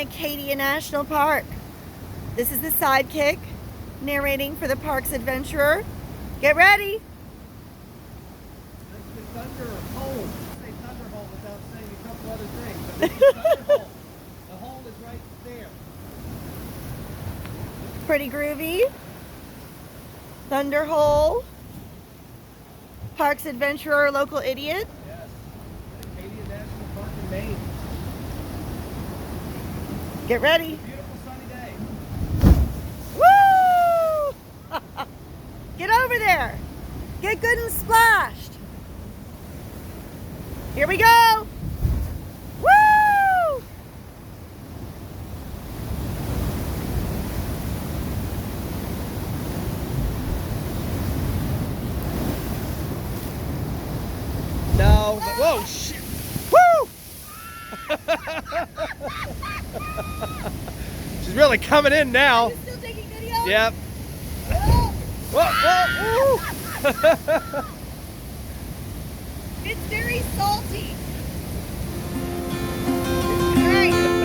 Acadia National Park. This is the sidekick narrating for the park's adventurer. Get ready. That's the Thunderhole. Say Thunderhole without saying a couple other things. But this is Thunderhole. The hole is right there. Pretty groovy. Thunderhole. Park's adventurer, local idiot. Yes. Acadia National Park in Maine. Get ready. Beautiful sunny day. Woo! Get over there. Get good and splashed. Here we go. Woo! No. Whoa, shit. Woo! She's really coming in now. Are you still taking video? Yep. Whoa, whoa, It's very salty. All right.